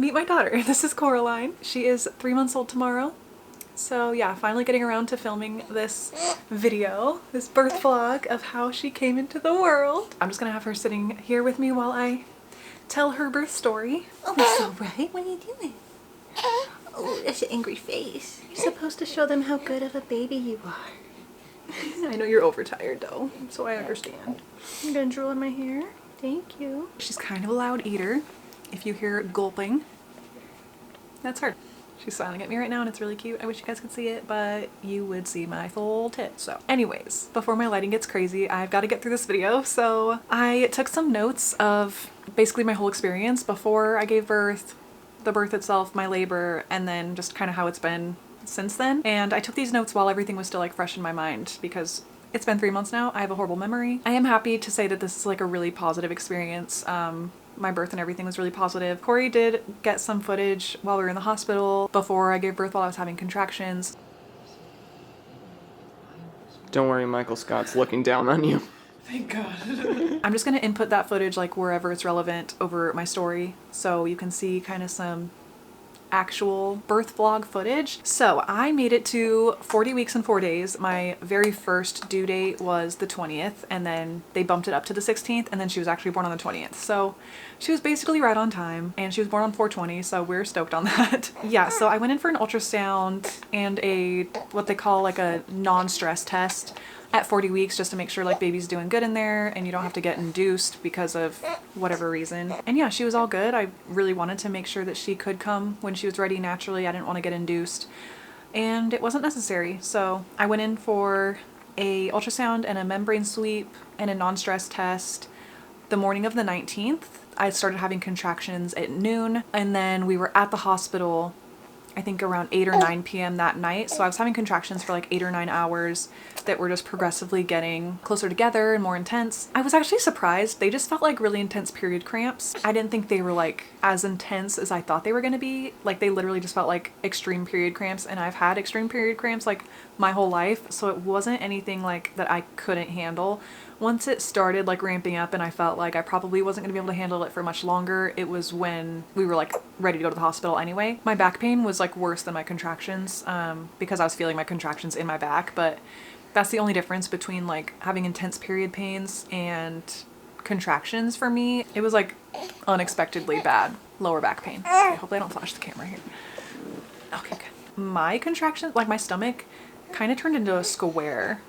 meet my daughter. This is Coraline. She is 3 months old tomorrow. So yeah, finally getting around to filming this video, this birth vlog of how she came into the world. I'm just gonna have her sitting here with me while I tell her birth story. Oh, that's all right. What are you doing? Oh, that's an angry face. You're supposed to show them how good of a baby you are. I know you're overtired though, so I understand. I'm gonna drool in my hair. Thank you. She's kind of a loud eater. If you hear gulping, that's her. She's smiling at me right now and it's really cute. I wish you guys could see it, but you would see my full tit. So anyways, before my lighting gets crazy, I've got to get through this video. So I took some notes of basically my whole experience before I gave birth, the birth itself, my labor, and then just kind of how it's been since then. And I took these notes while everything was still like fresh in my mind because it's been 3 months now. I have a horrible memory. I am happy to say that this is like a really positive experience. My birth and everything was really positive. Corey did get some footage while we were in the hospital before I gave birth while I was having contractions. Don't worry, Michael Scott's looking down on you. Thank God. I'm just gonna input that footage like wherever it's relevant over my story so you can see kind of some actual birth vlog footage. So I made it to 40 weeks and 4 days. My very first due date was the 20th and then they bumped it up to the 16th and then she was actually born on the 20th. So she was basically right on time and she was born on 4/20, so we're stoked on that. Yeah, so I went in for an ultrasound and a what they call like a non-stress test at 40 weeks just to make sure like baby's doing good in there and you don't have to get induced because of whatever reason. And yeah, she was all good. I really wanted to make sure that she could come when she was ready naturally. I didn't want to get induced and it wasn't necessary. So I went in for a ultrasound and a membrane sweep and a non-stress test the morning of the 19th. I started having contractions at noon and then we were at the hospital I think around 8 or 9 p.m. that night. So I was having contractions for like 8 or 9 hours that were just progressively getting closer together and more intense. I was actually surprised. They just felt like really intense period cramps. I didn't think they were like as intense as I thought they were gonna be. Like they literally just felt like extreme period cramps and I've had extreme period cramps like my whole life. So it wasn't anything like that I couldn't handle. Once it started like ramping up and I felt like I probably wasn't gonna be able to handle it for much longer, it was when we were like ready to go to the hospital anyway. My back pain was like worse than my contractions because I was feeling my contractions in my back, but that's the only difference between like having intense period pains and contractions for me. It was like unexpectedly bad lower back pain. Okay, hopefully I don't flash the camera here. Okay, good. My contractions, like my stomach kind of turned into a square.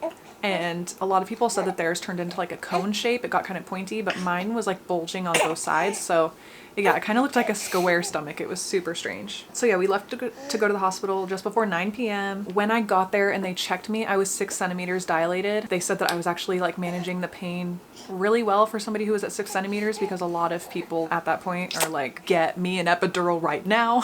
And a lot of people said that theirs turned into like a cone shape. It got kind of pointy, but mine was like bulging on both sides. So yeah, it kind of looked like a square stomach. It was super strange. So yeah, we left to go to the hospital just before 9 p.m. When I got there and they checked me, I was 6 centimeters dilated. They said that I was actually like managing the pain really well for somebody who was at 6 centimeters because a lot of people at that point are like, get me an epidural right now.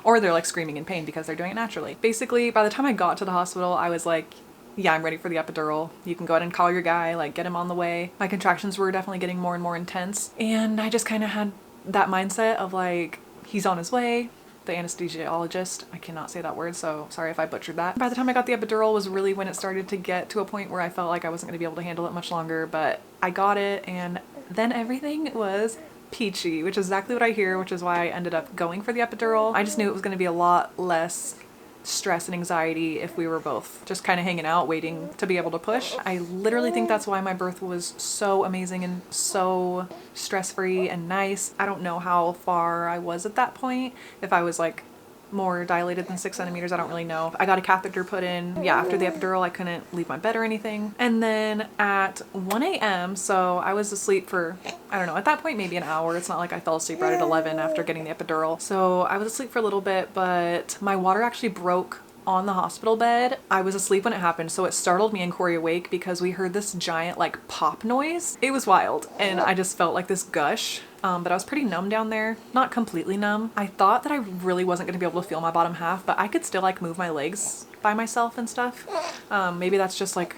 Or they're like screaming in pain because they're doing it naturally. Basically, by the time I got to the hospital, I was like, yeah, I'm ready for the epidural. You can go ahead and call your guy, like get him on the way. My contractions were definitely getting more and more intense. And I just kind of had that mindset of like, he's on his way. The anesthesiologist, I cannot say that word, so sorry if I butchered that. By the time I got the epidural was really when it started to get to a point where I felt like I wasn't gonna be able to handle it much longer, but I got it and then everything was peachy, which is exactly what I hear, which is why I ended up going for the epidural. I just knew it was gonna be a lot less stress and anxiety if we were both just kind of hanging out waiting to be able to push. I literally think that's why my birth was so amazing and so stress-free and nice. I don't know how far I was at that point. If I was like more dilated than 6 centimeters, I don't really know. I got a catheter put in. Yeah, after the epidural, I couldn't leave my bed or anything. And then at 1 a.m., so I was asleep for, I don't know, at that point, maybe an hour. It's not like I fell asleep right at 11 after getting the epidural. So I was asleep for a little bit, but my water actually broke on the hospital bed. I was asleep when it happened, so it startled me and Corey awake because we heard this giant like pop noise. It was wild and I just felt like this gush. But I was pretty numb down there, not completely numb. I thought that I really wasn't gonna be able to feel my bottom half, but I could still like move my legs by myself and stuff. Maybe that's just like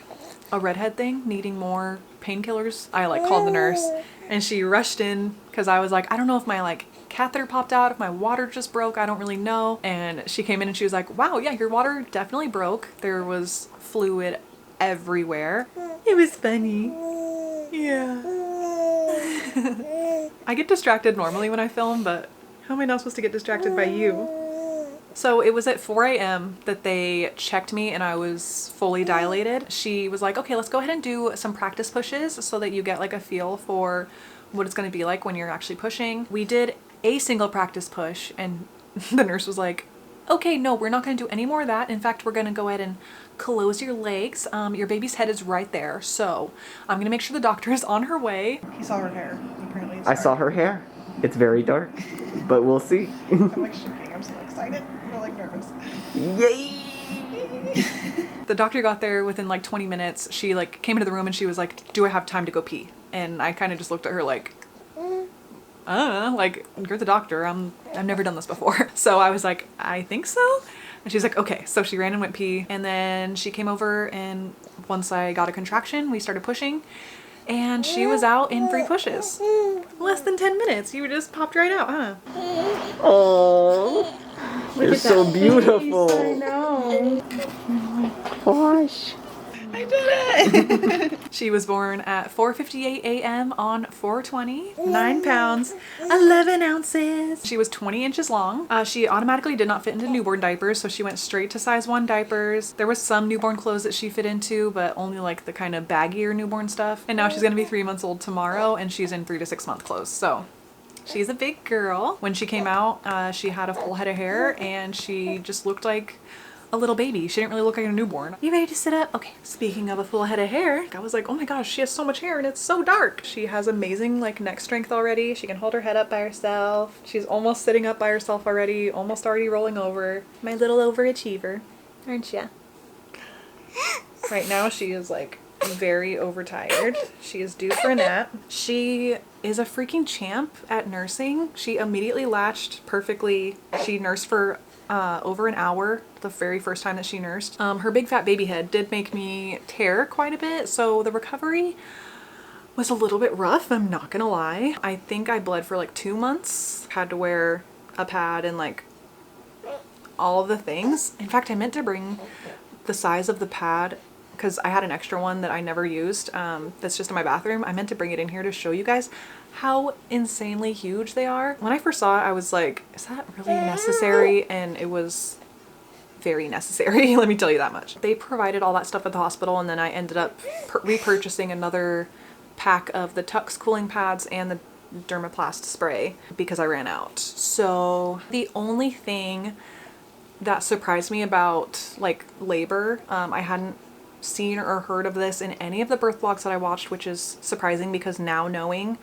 a redhead thing, needing more painkillers. I like called the nurse and she rushed in because I was like, I don't know if my like catheter popped out, if my water just broke, I don't really know. And she came in and she was like, wow, yeah, your water definitely broke. There was fluid everywhere. It was funny. Yeah. I get distracted normally when I film, but How am I not supposed to get distracted by you? So it was at 4 a.m. that they checked me and I was fully dilated. She was like, okay, let's go ahead and do some practice pushes so that you get like a feel for what it's going to be like when you're actually pushing. We did a single practice push and the nurse was like, okay, no, we're not going to do any more of that. In fact, we're going to go ahead and close your legs. Your baby's head is right there. So I'm going to make sure the doctor is on her way. He saw her hair. Apparently it's I saw her hair. It's very dark, but we'll see. I'm like shaking. I'm so excited. I'm like nervous. Yay! The doctor got there within like 20 minutes. She like came into the room and she was like, do I have time to go pee? And I kind of just looked at her like, like, you're the doctor. I've never done this before. So I was like, I think so. And she's like, okay. So she ran and went pee. And then she came over and once I got a contraction, we started pushing. And she was out in 3 pushes. Less than 10 minutes. You just popped right out, huh? Oh, you're so beautiful. I know. Gosh. I did it! She was born at 4:58 a.m. on 4/20, 9 pounds, 11 ounces. She was 20 inches long. She automatically did not fit into newborn diapers, so she went straight to size 1 diapers. There was some newborn clothes that she fit into, but only like the kind of baggier newborn stuff. And now she's gonna be 3 months old tomorrow, and she's in 3 to 6 month clothes, so she's a big girl. When she came out, she had a full head of hair, and she just looked like a little baby. She didn't really look like a newborn. You ready to sit up? Okay. Speaking of a full head of hair, I was like, oh my gosh, she has so much hair and it's so dark. She has amazing like neck strength already. She can hold her head up by herself. She's almost sitting up by herself already, almost already rolling over. My little overachiever, aren't ya? Right now she is like very overtired. She is due for a nap. She is a freaking champ at nursing. She immediately latched perfectly. She nursed for over an hour the very first time that she nursed. Her big fat baby head did make me tear quite a bit, so the recovery was a little bit rough, I'm not gonna lie. I think I bled for like 2 months, had to wear a pad and like all of the things. In fact, I meant to bring the size of the pad because I had an extra one that I never used that's just in my bathroom. I meant to bring it in here to show you guys how insanely huge they are. When I first saw it, I was like, is that really necessary? And it was very necessary, let me tell you that much. They provided all that stuff at the hospital, and then I ended up repurchasing another pack of the Tux cooling pads and the Dermaplast spray because I ran out. So the only thing that surprised me about like labor, I hadn't seen or heard of this in any of the birth vlogs that I watched, which is surprising because now knowing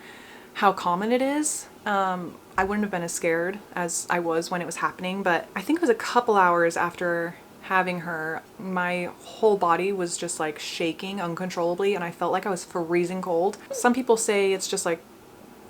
how common it is, I wouldn't have been as scared as I was when it was happening. But I think it was a couple hours after having her, my whole body was just like shaking uncontrollably and I felt like I was freezing cold. Some people say it's just like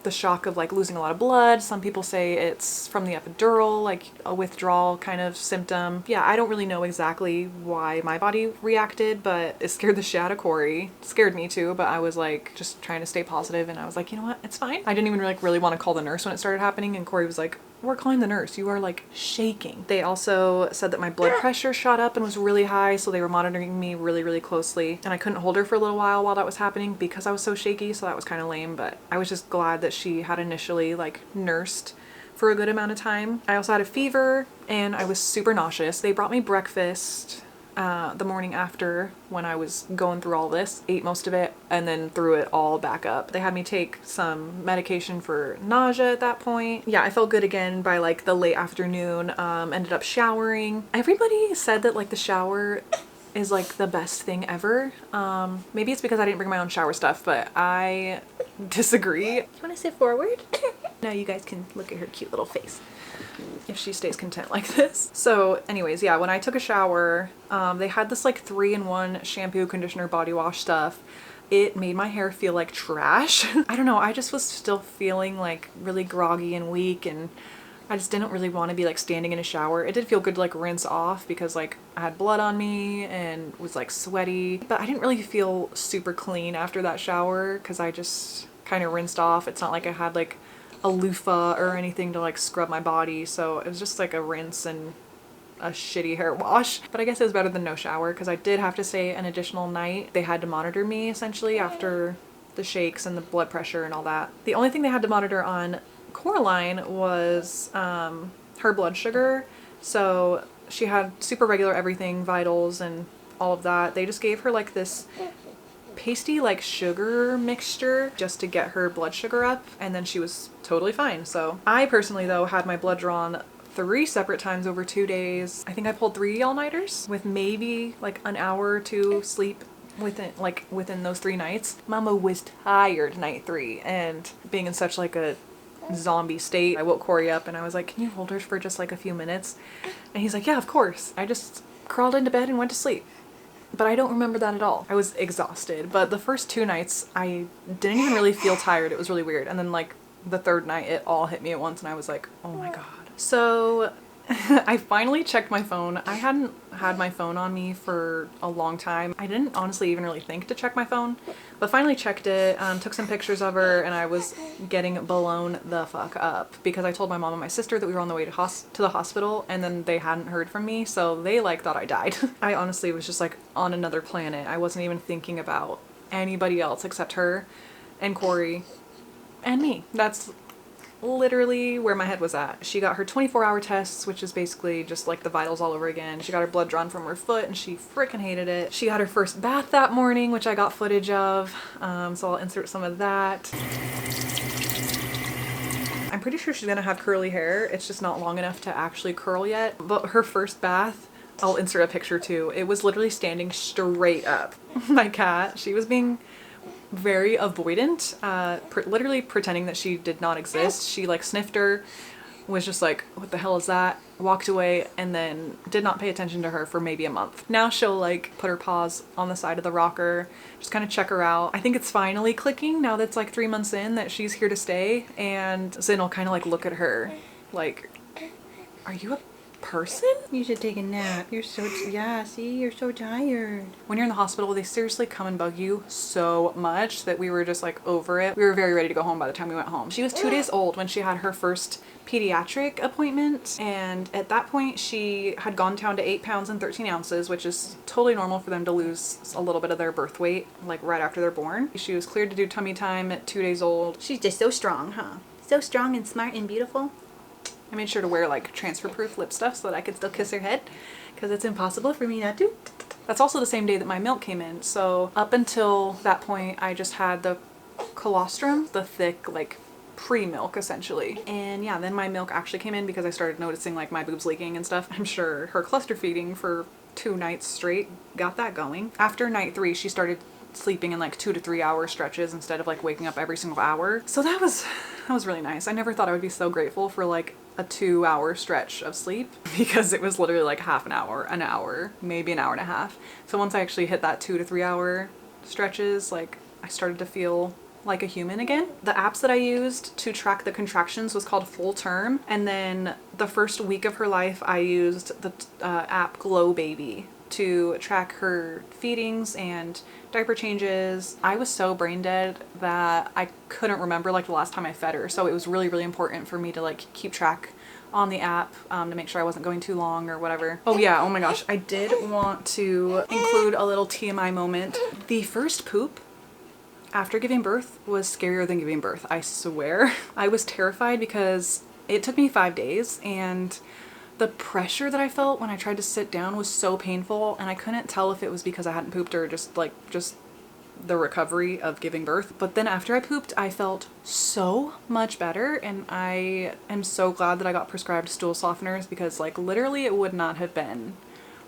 the shock of like losing a lot of blood. Some people say it's from the epidural, like a withdrawal kind of symptom. Yeah, I don't really know exactly why my body reacted, but it scared the shit out of Corey. It scared me too, but I was like just trying to stay positive and I was like, you know what, it's fine. I didn't even like really want to call the nurse when it started happening, and Corey was like, we're calling the nurse, you are like shaking. They also said that my blood pressure shot up and was really high, so they were monitoring me really, really closely. And I couldn't hold her for a little while that was happening because I was so shaky, so that was kind of lame, but I was just glad that she had initially like nursed for a good amount of time. I also had a fever and I was super nauseous. They brought me breakfast the morning after when I was going through all this, ate most of it, and then threw it all back up. They had me take some medication for nausea at that point. Yeah, I felt good again by like the late afternoon. Ended up showering. Everybody said that like the shower is like the best thing ever. Maybe it's because I didn't bring my own shower stuff, but I disagree. You want to sit forward? Now you guys can look at her cute little face if she stays content like this. So anyways, yeah, when I took a shower, they had this like 3-in-1 shampoo, conditioner, body wash stuff. It made my hair feel like trash. I don't know, I just was still feeling like really groggy and weak, and I just didn't really want to be like standing in a shower. It did feel good to like rinse off because like I had blood on me and was like sweaty, but I didn't really feel super clean after that shower because I just kind of rinsed off. It's not like I had like a loofah or anything to like scrub my body, so it was just like a rinse and a shitty hair wash. But I guess it was better than no shower because I did have to stay an additional night. They had to monitor me essentially after the shakes and the blood pressure and all that. The only thing they had to monitor on Coraline was her blood sugar. So she had super regular everything, vitals and all of that. They just gave her like this pasty like sugar mixture just to get her blood sugar up, and then she was totally fine. So I personally though had my blood drawn 3 separate times over 2 days. I think I pulled 3 all-nighters with maybe like an hour or 2 sleep within those 3 nights. Mama was tired night 3, and being in such like a zombie state, I woke Corey up and I was like, can you hold her for just like a few minutes? And he's like, yeah, of course. I just crawled into bed and went to sleep. But I don't remember that at all. I was exhausted. But the first 2 nights, I didn't even really feel tired. It was really weird. And then like the 3rd night, it all hit me at once and I was like, oh my God. So I finally checked my phone. I hadn't had my phone on me for a long time. I didn't honestly even really think to check my phone, but finally checked it, took some pictures of her, and I was getting blown the fuck up because I told my mom and my sister that we were on the way to the hospital, and then they hadn't heard from me, so they like thought I died. I honestly was just like on another planet. I wasn't even thinking about anybody else except her and Corey and me. That's literally where my head was at. She got her 24-hour tests, which is basically just like the vitals all over again. She got her blood drawn from her foot and she freaking hated it. She had her first bath that morning, which I got footage of, so I'll insert some of that. I'm pretty sure she's gonna have curly hair. It's just not long enough to actually curl yet. But her first bath, I'll insert a picture too. It was literally standing straight up. My cat, she was being very avoidant, literally pretending that she did not exist. She like sniffed her, was just like, what the hell is that? Walked away, and then did not pay attention to her for maybe a month. Now she'll like put her paws on the side of the rocker, just kind of check her out. I think it's finally clicking now that's like 3 months in that she's here to stay, and Zin will kind of like look at her like, are you a person? You should take a nap. You're so, yeah, see, you're so tired. When you're in the hospital, they seriously come and bug you so much that we were just like over it. We were very ready to go home by the time we went home. She was 2 days old when she had her first pediatric appointment, and at that point she had gone down to 8 pounds and 13 ounces, which is totally normal for them to lose a little bit of their birth weight like right after they're born. She was cleared to do tummy time at 2 days old. She's just so strong, huh? So strong and smart and beautiful. I made sure to wear like transfer-proof lip stuff so that I could still kiss her head, because it's impossible for me not to. That's also the same day that my milk came in. So up until that point, I just had the colostrum, the thick like pre-milk essentially. And yeah, then my milk actually came in because I started noticing like my boobs leaking and stuff. I'm sure her cluster feeding for 2 nights straight got that going. After night 3, she started sleeping in like 2 to 3 hour stretches instead of like waking up every single hour. So that was really nice. I never thought I would be so grateful for like a 2-hour stretch of sleep, because it was literally like half an hour, maybe an hour and a half. So once I actually hit that 2 to 3 hour stretches, like I started to feel like a human again. The apps that I used to track the contractions was called Full Term, and then the first week of her life I used the app Glow Baby to track her feedings and diaper changes. I was so brain dead that I couldn't remember like the last time I fed her, so it was really, really important for me to like keep track on the app to make sure I wasn't going too long or whatever. Oh yeah, oh my gosh, I did want to include a little TMI moment. The first poop after giving birth was scarier than giving birth, I swear. I was terrified because it took me 5 days, and the pressure that I felt when I tried to sit down was so painful, and I couldn't tell if it was because I hadn't pooped or just the recovery of giving birth. But then after I pooped, I felt so much better, and I am so glad that I got prescribed stool softeners, because like literally it would not have been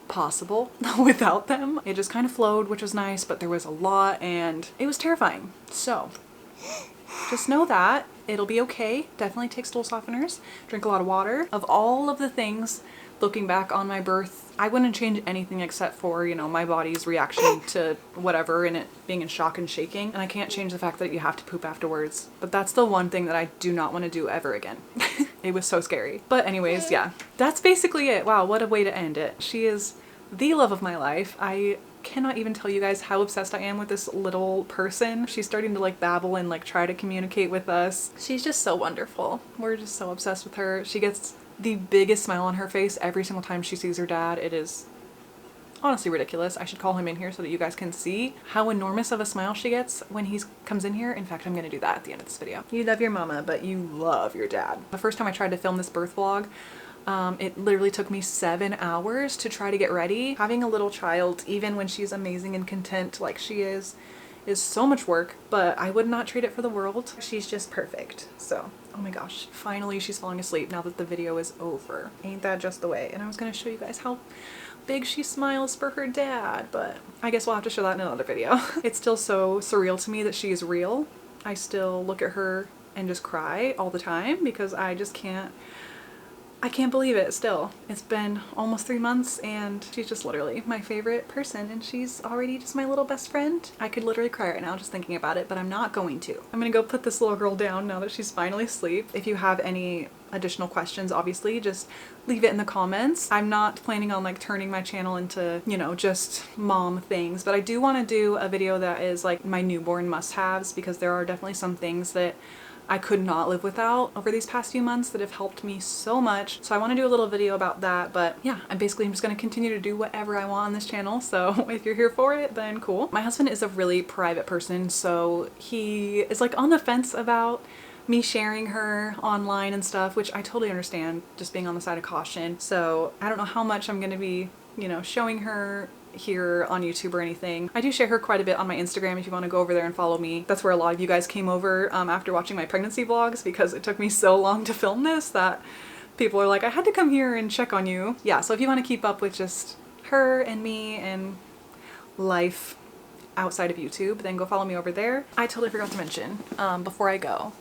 possible without them. It just kind of flowed, which was nice, but there was a lot and it was terrifying. So just know that it'll be okay. Definitely take stool softeners, drink a lot of water. Of all of the things, looking back on my birth, I wouldn't change anything except for, you know, my body's reaction to whatever and it being in shock and shaking. And I can't change the fact that you have to poop afterwards. But that's the one thing that I do not want to do ever again. It was so scary. But anyways, yeah, that's basically it. Wow, what a way to end it. She is the love of my life. I cannot even tell you guys how obsessed I am with this little person. She's starting to like babble and like try to communicate with us. She's just so wonderful. We're just so obsessed with her. She gets the biggest smile on her face every single time she sees her dad. It is honestly ridiculous. I should call him in here so that you guys can see how enormous of a smile she gets when he comes in here. In fact, I'm gonna do that at the end of this video. You love your mama, but you love your dad. The first time I tried to film this birth vlog, it literally took me 7 hours to try to get ready. Having a little child, even when she's amazing and content like she is so much work, but I would not trade it for the world. She's just perfect. So, oh my gosh, finally she's falling asleep now that the video is over. Ain't that just the way? And I was gonna show you guys how big she smiles for her dad, but I guess we'll have to show that in another video. It's still so surreal to me that she is real. I still look at her and just cry all the time because I can't believe it still. It's been almost 3 months and she's just literally my favorite person, and she's already just my little best friend. I could literally cry right now just thinking about it, but I'm not going to. I'm gonna go put this little girl down now that she's finally asleep. If you have any additional questions, obviously just leave it in the comments. I'm not planning on like turning my channel into, you know, just mom things, but I do want to do a video that is like my newborn must-haves, because there are definitely some things that I could not live without over these past few months that have helped me so much. So I want to do a little video about that, but yeah, I'm just going to continue to do whatever I want on this channel. So if you're here for it, then cool. My husband is a really private person, so he is like on the fence about me sharing her online and stuff, which I totally understand, just being on the side of caution. So I don't know how much I'm going to be, you know, showing her here on YouTube or anything. I do share her quite a bit on my Instagram if you want to go over there and follow me. That's where a lot of you guys came over after watching my pregnancy vlogs, because it took me so long to film this that people are like, I had to come here and check on you. Yeah, so if you want to keep up with just her and me and life outside of YouTube, then go follow me over there. I totally forgot to mention before I go,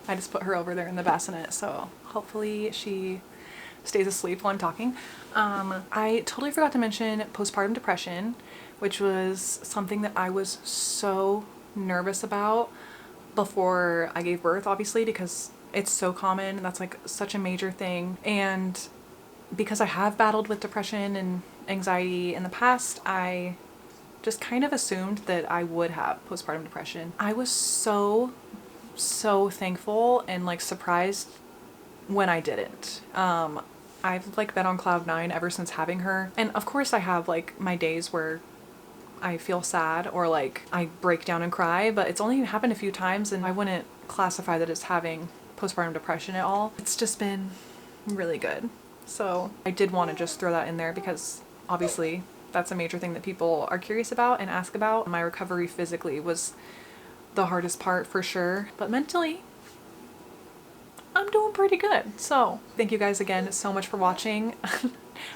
I just put her over there in the bassinet, so hopefully she stays asleep while I'm talking. I totally forgot to mention postpartum depression, which was something that I was so nervous about before I gave birth, obviously, because it's so common. That's like such a major thing. And because I have battled with depression and anxiety in the past, I just kind of assumed that I would have postpartum depression. I was so thankful and like surprised when I didn't. I've like been on cloud 9 ever since having her, and of course I have like my days where I feel sad or like I break down and cry, but it's only happened a few times and I wouldn't classify that as having postpartum depression at all. It's just been really good. So I did want to just throw that in there because obviously that's a major thing that people are curious about and ask about. My recovery physically was the hardest part for sure, but mentally I'm doing pretty good. So thank you guys again so much for watching. I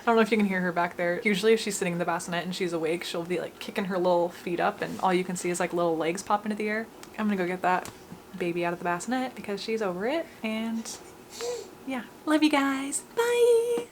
don't know if you can hear her back there. Usually if she's sitting in the bassinet and she's awake, she'll be like kicking her little feet up and all you can see is like little legs pop into the air. I'm gonna go get that baby out of the bassinet because she's over it, and yeah, love you guys. Bye.